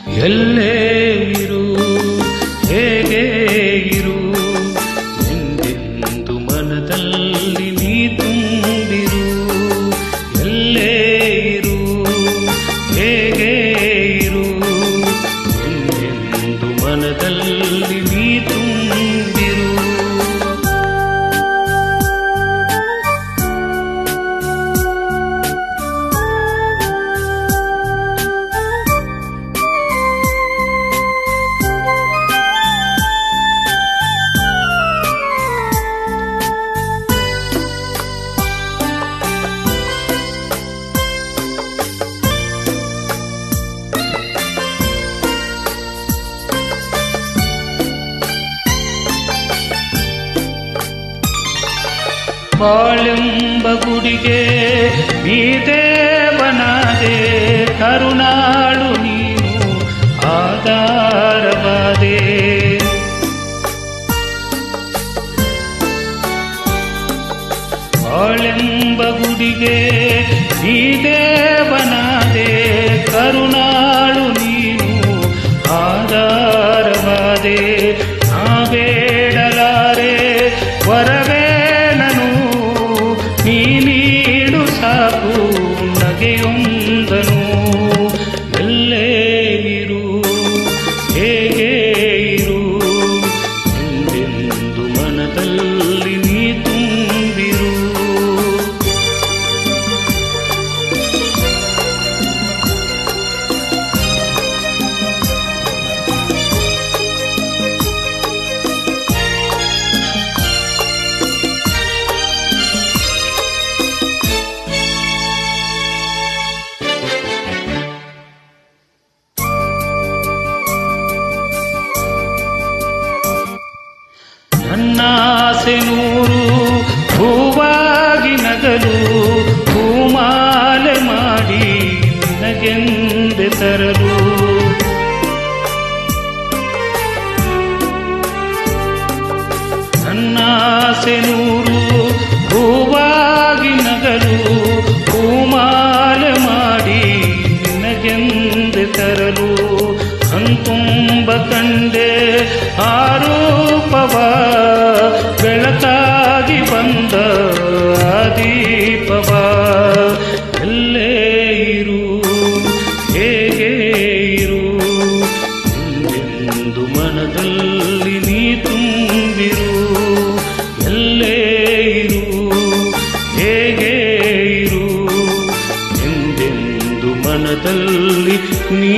ಎಲ್ಲೇ ಇರು ಹೇಗೆ ಇರು ಎಂದೆಂದು ಮನದಲ್ಲಿ ನೀ ತುಂಬಿರು. ಎಲ್ಲೇ ಇರು ಹೇಗೆ ಇರು ಎಂದೆಂದು ಮನದಲ್ಲಿ ನೀ ತುಂಬಿರು. ಬಾಳೆಂಬ ಗುಡಿಗೆ ನೀ ದೇವನಾದೆ, ಕರುಣಾಳು ನೀನು ಆಧಾರವಾದೆ. ಬಾಳೆಂಬ ಗುಡಿಗೆ ನೀ ದೇವನಾದೆ, ಕರುಣಾಳು ನೀನು ಆಧಾರವಾದೆ. ನಾ ಬೇಡಲಾರೆ ವರವೇ ನೀ ನೀಡು ಸಾಕು ನಗೆಯೊಂದನು. ಎಲ್ಲೇ ಇರು ಹೇಗೆ ಇರು ಎಂದೆಂದು ಮನದಲ್ಲಿ ನೀ ತುಂಬಿರು. ನನ್ನಾಸೆ ನೂರು ಹೂವಾಗಿ ನಗಲು ಹೂಮಾಲೆ ಮಾಡಿ ನಿನಗೆಂದೆ ತರಲು. ನನ್ನಾಸೆ ನೂರು ಹೂವಾಗಿ ನಗಲು ಹೂಮಾಲೆ ಮಾಡಿ ನಿನಗೆಂದೆ ತರಲು. ಕಣ್ತುಂಬ ಕಂಡೆ ಆರೂಪವ ಬೆಳಕಾಗಿ ಬಂದ ದೀಪವ. ಎಲ್ಲೇ ಇರು ಹೇಗೆ ಇರು ಎಂದೆಂದು ಮನದಲ್ಲಿ ನೀ ತುಂಬಿರು. ಎಲ್ಲೇ ಇರು ಹೇಗೆ ಇರು ಎಂದೆಂದು ಮನದಲ್ಲಿ ನೀ